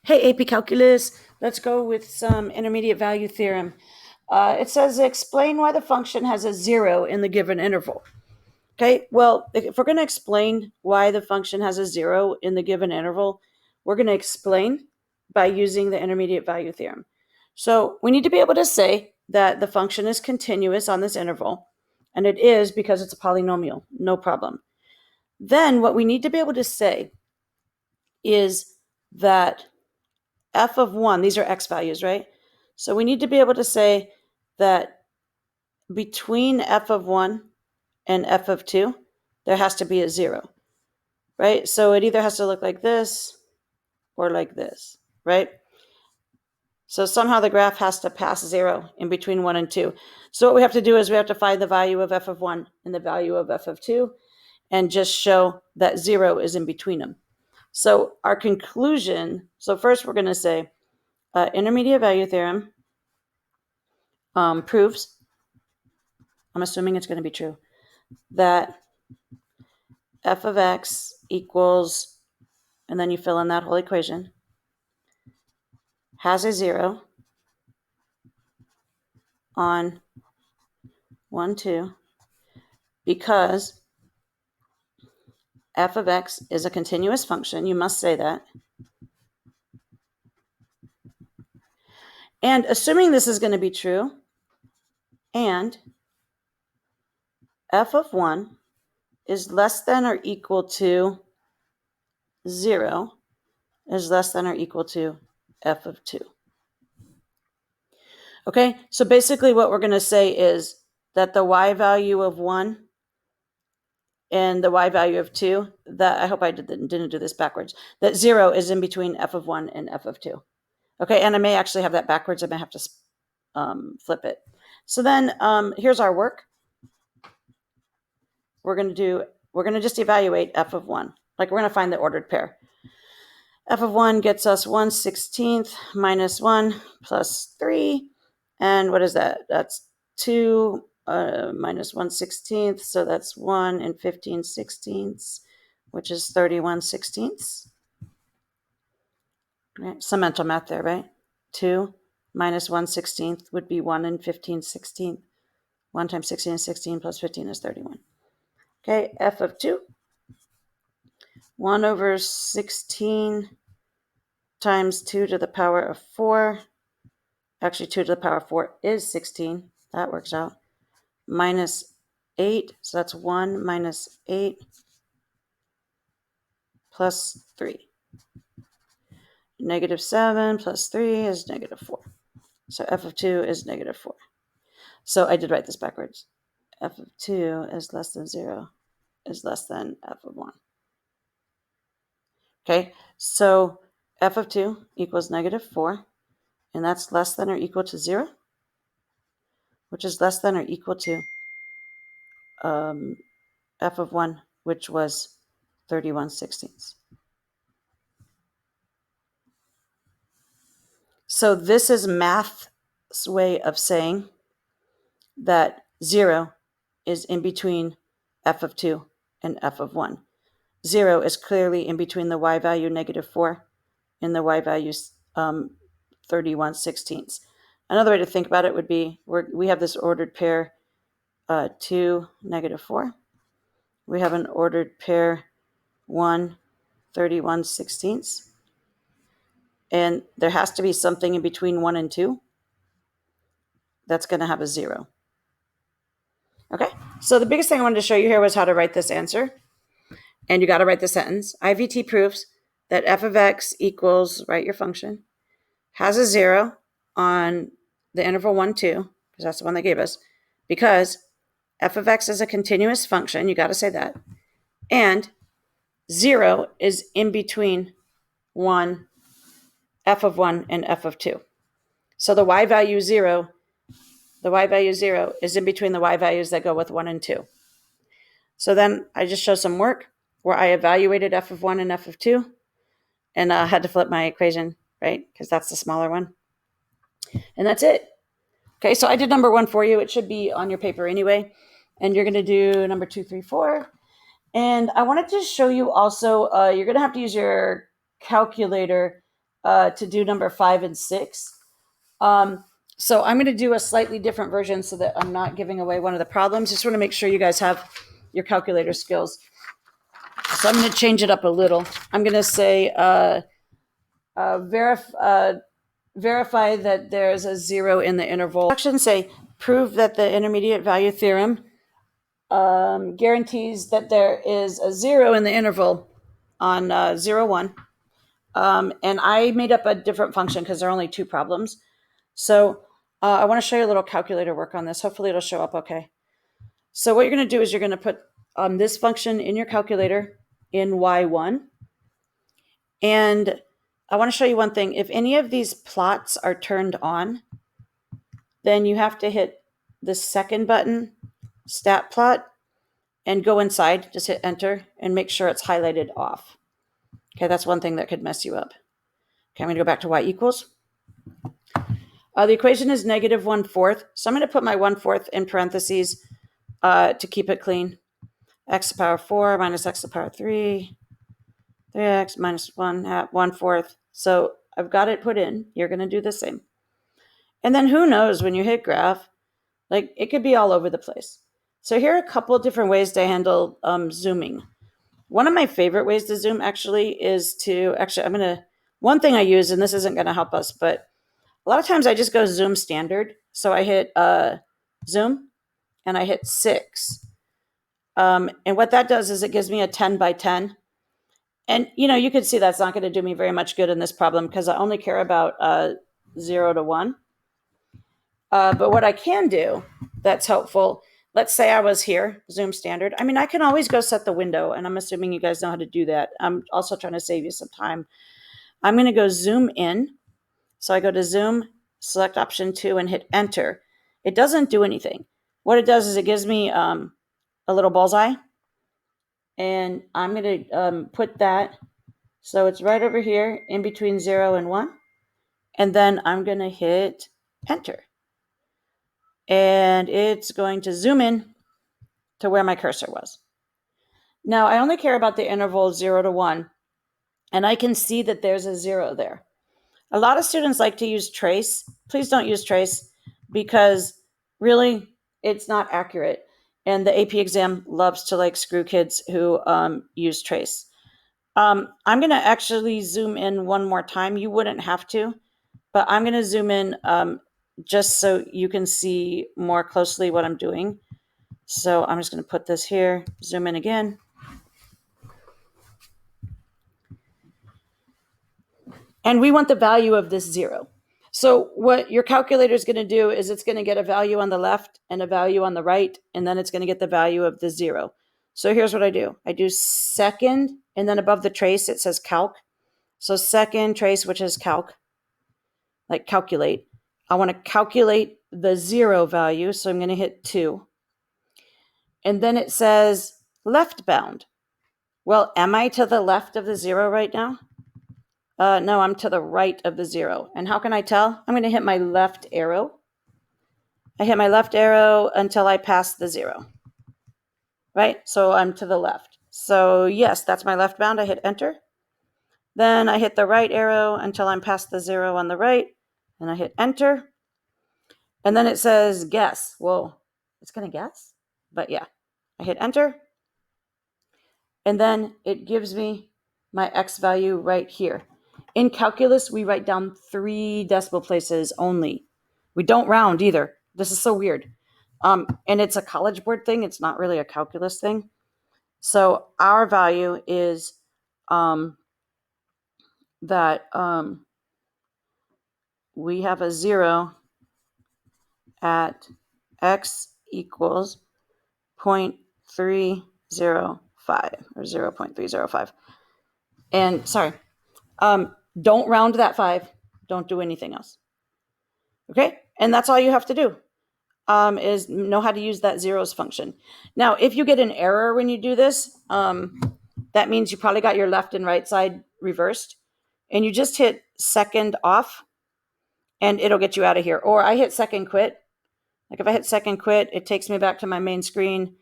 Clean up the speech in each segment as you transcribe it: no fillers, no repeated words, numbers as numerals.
Hey, AP Calculus, let's go with some intermediate value theorem. It says explain why the function has a zero in the given interval. Okay, well, if we're going to explain why the function has a zero in the given interval, we're going to explain by using the intermediate value theorem. So we need to be able to say that the function is continuous on this interval, and it is because it's a polynomial, no problem. Then what we need to be able to say is that f of 1, these are x values, right? So we need to be able to say that between f of 1 and f of 2, there has to be a 0, right? So it either has to look like this or like this, right? So somehow the graph has to pass 0 in between 1 and 2. So what we have to do is we have to find the value of f of 1 and the value of f of 2 and just show that 0 is in between them. So our conclusion, so first we're going to say intermediate value theorem proves, I'm assuming it's going to be true, that f of x equals, and then you fill in that whole equation, has a 0 on 1, 2, because f of x is a continuous function. You must say that. And assuming this is going to be true, and f of 1 is less than or equal to 0 is less than or equal to f of 2. Okay, so basically what we're going to say is that the y value of 1 and the y value of 2, that I hope I didn't do this backwards, that 0 is in between f of 1 and f of 2. Okay, and I may actually have that backwards. I may have to flip it. So then here's our work. We're going to just evaluate f of 1. Like we're going to find the ordered pair. F of 1 gets us 1/16 minus 1 plus 3. And what is that? That's 2 minus 1/16. So that's 1 and 15/16, which is 31/16. Right? Some mental math there, right? 2 minus 1/16 would be 1 and 15/16. 1 times 16 is 16 plus 15 is 31. Okay, f of 2. 1 over 16 times 2 to the power of 4. Actually, 2 to the power of 4 is 16. That works out. Minus 8. So that's 1 minus 8 plus 3. Negative 7 plus 3 is negative 4. So f of 2 is negative 4. So I did write this backwards. F of 2 is less than 0 is less than f of 1. Okay, so f of 2 equals negative 4, and that's less than or equal to 0, which is less than or equal to f of 1, which was 31/16. So this is math's way of saying that 0 is in between f of 2 and f of 1. 0 is clearly in between the y value negative 4 and the y value 31/16. Another way to think about it would be we have this ordered pair 2, negative 4. We have an ordered pair 1, 31/16. And there has to be something in between 1 and 2 that's going to have a 0. Okay, so the biggest thing I wanted to show you here was how to write this answer. And you got to write the sentence. IVT proves that f of x equals, write your function, has a 0 on the interval 1, 2, because that's the one they gave us, because f of x is a continuous function. You got to say that. And 0 is in between f of 1 and f of 2. So the y value 0 is in between the y values that go with 1 and 2. So then I just show some work where I evaluated f of 1 and f of 2, and I had to flip my equation, right? Because that's the smaller one. And that's it. Okay, so I did number 1 for you. It should be on your paper anyway. And you're going to do number 2, 3, 4. And I wanted to show you also, you're going to have to use your calculator to do number 5 and 6. So I'm going to do a slightly different version so that I'm not giving away one of the problems. Just want to make sure you guys have your calculator skills. So I'm going to change it up a little. I'm going to say verify that there's a 0 in the interval. Action say prove that the intermediate value theorem guarantees that there is a 0 in the interval on 0, 1. And I made up a different function because there are only 2 problems. So I want to show you a little calculator work on this. Hopefully it'll show up okay. So what you're going to do is you're going to put this function in your calculator in Y1. And I want to show you one thing. If any of these plots are turned on, then you have to hit the second button, stat plot, and go inside. Just hit enter and make sure it's highlighted off. Okay, that's one thing that could mess you up. Okay, I'm going to go back to y equals. The equation is negative 1/4. So I'm going to put my 1/4 in parentheses to keep it clean. X to the power 4 minus x to the power 3. 3x minus 1/4. So I've got it put in. You're going to do the same. And then who knows, when you hit graph, like it could be all over the place. So here are a couple of different ways to handle zooming. One of my favorite ways to zoom actually is to, one thing I use, and this isn't going to help us, but a lot of times I just go zoom standard. So I hit zoom and I hit 6. And what that does is it gives me a 10 by 10. And, you can see that's not going to do me very much good in this problem because I only care about 0 to 1. But what I can do that's helpful, let's say I was here, zoom standard. I mean, I can always go set the window, and I'm assuming you guys know how to do that. I'm also trying to save you some time. I'm going to go zoom in. So I go to zoom, select option 2, and hit enter. It doesn't do anything. What it does is it gives me a little bullseye. And I'm going to put that so it's right over here in between 0 and 1. And then I'm going to hit enter. And it's going to zoom in to where my cursor was. Now, I only care about the interval 0 to 1. And I can see that there's a 0 there. A lot of students like to use trace. Please don't use trace because really it's not accurate. And the AP exam loves to screw kids who use trace. I'm going to actually zoom in one more time. You wouldn't have to, but I'm going to zoom in just so you can see more closely what I'm doing. So I'm just going to put this here, zoom in again. And we want the value of this 0. So what your calculator is going to do is it's going to get a value on the left and a value on the right, and then it's going to get the value of the 0. So here's what I do. I do second, and then above the trace, it says calc. So second trace, which is calc, like calculate. I want to calculate the 0 value, so I'm going to hit 2. And then it says left bound. Well, am I to the left of the 0 right now? No, I'm to the right of the 0. And how can I tell? I'm going to hit my left arrow. I hit my left arrow until I pass the 0. Right? So I'm to the left. So yes, that's my left bound. I hit enter. Then I hit the right arrow until I'm past the 0 on the right. And I hit enter. And then it says guess. Whoa, it's going to guess? But yeah, I hit enter. And then it gives me my x value right here. In calculus, we write down 3 decimal places only. We don't round either. This is so weird. And it's a College Board thing. It's not really a calculus thing. So our value is that we have a 0 at x equals 0.305 or 0.305. And sorry, don't round that 5. Don't do anything else. Okay? And that's all you have to do is know how to use that zeros function. Now, if you get an error when you do this, that means you probably got your left and right side reversed. And you just hit second off and it'll get you out of here. Or I hit second quit. Like if I hit second quit, it takes me back to my main screen.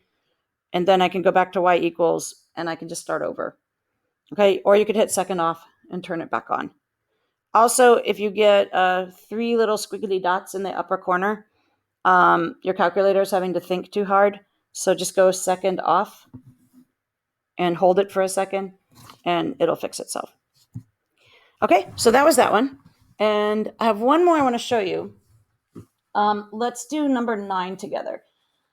And then I can go back to y equals and I can just start over. Okay? Or you could hit second off and turn it back on. Also, if you get 3 little squiggly dots in the upper corner, your calculator is having to think too hard. So just go second off and hold it for a second, and it'll fix itself. Okay, so that was that one. And I have one more I want to show you. Let's do number 9 together.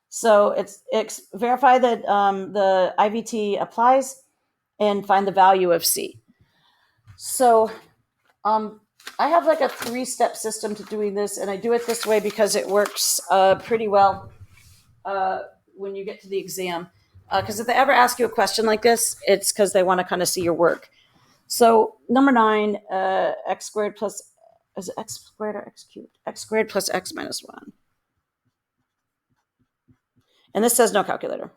So it's verify that the IVT applies and find the value of C. So I have like a 3-step system to doing this, and I do it this way because it works pretty well when you get to the exam. Because if they ever ask you a question like this, it's because they want to kind of see your work. So number 9, x squared plus, is it x squared or x cubed? X squared plus x minus 1. And this says no calculator.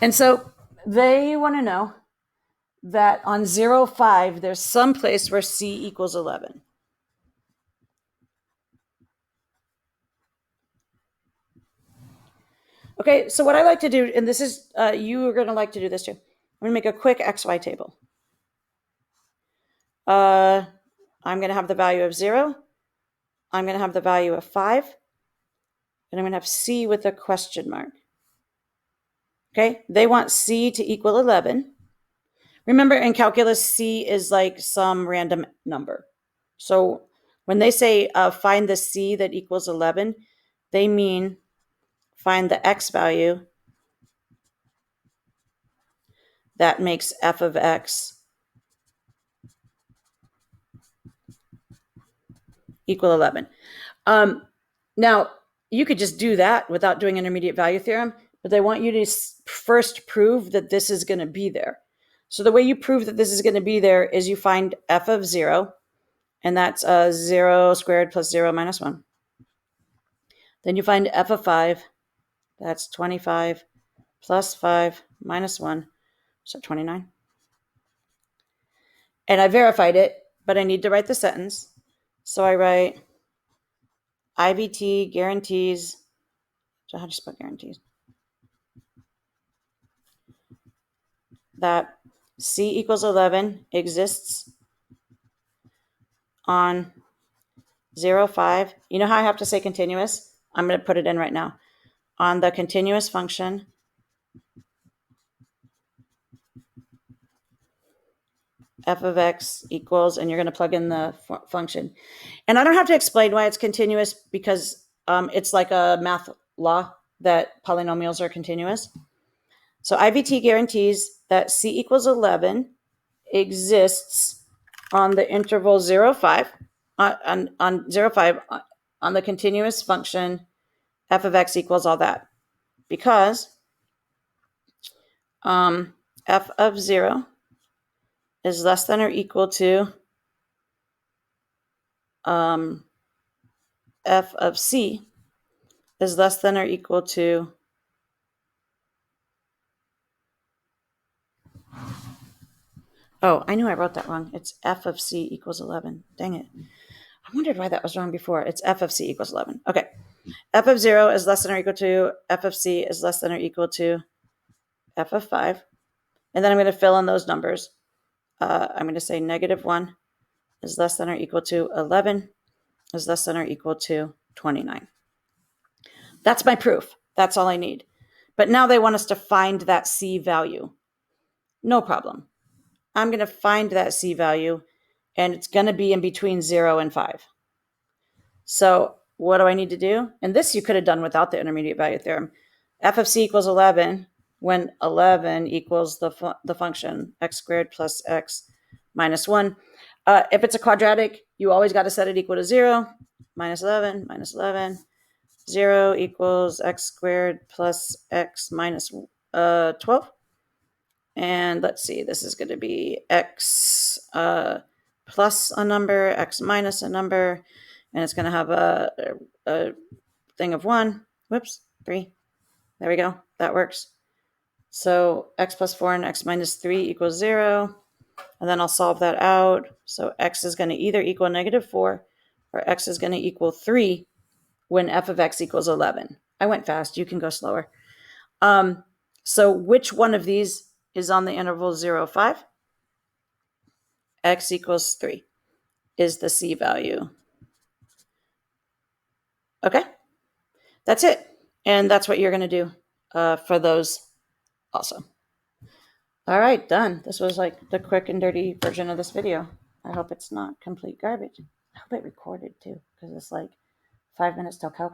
And so they want to know that on 0, 5, there's some place where C equals 11. Okay, so what I like to do, and this is, you are going to like to do this too. I'm going to make a quick XY table. I'm going to have the value of 0. I'm going to have the value of 5. And I'm going to have C with a question mark. Okay, they want C to equal 11. Remember, in calculus, C is like some random number. So when they say find the C that equals 11, they mean find the X value that makes f of X equal 11. Now, you could just do that without doing intermediate value theorem, but they want you to first prove that this is going to be there. So the way you prove that this is going to be there is you find f of 0, and that's 0 squared plus 0 minus 1. Then you find f of 5, that's 25 plus 5 minus 1, so 29. And I verified it, but I need to write the sentence. So I write IVT guarantees. So how do you spell guarantees? That C equals 11 exists on 0, 5. You know how I have to say continuous? I'm going to put it in right now. On the continuous function f of x equals, and you're going to plug in the function. And I don't have to explain why it's continuous because it's like a math law that polynomials are continuous. So IVT guarantees that C equals 11 exists on the interval 0, 5, on 0, 5, on the continuous function f of x equals all that. Because f of 0 is less than or equal to f of C is less than or equal to oh, I knew I wrote that wrong. It's f of C equals 11. Dang it. I wondered why that was wrong before. It's f of C equals 11. Okay. F of 0 is less than or equal to f of C is less than or equal to f of 5. And then I'm going to fill in those numbers. I'm going to say negative 1 is less than or equal to 11 is less than or equal to 29. That's my proof. That's all I need. But now they want us to find that C value. No problem. I'm going to find that C value, and it's going to be in between 0 and 5. So what do I need to do? And this you could have done without the intermediate value theorem. F of C equals 11 when 11 equals the function x squared plus x minus 1. If it's a quadratic, you always got to set it equal to 0. Minus 11, minus 11. 0 equals x squared plus x minus 12. And let's see, this is going to be x plus a number, x minus a number, and it's going to have a thing of 1. Whoops, 3. There we go. That works. So x plus 4 and x minus 3 equals 0. And then I'll solve that out. So x is going to either equal negative 4 or x is going to equal 3 when f of x equals 11. I went fast. You can go slower. So which one of these is on the interval 0, 5? x equals 3 is the C value. Okay, that's it. And that's what you're going to do for those also. All right, done. This was like the quick and dirty version of this video. I hope it's not complete garbage. I hope it recorded too, because it's like 5 minutes till calculus.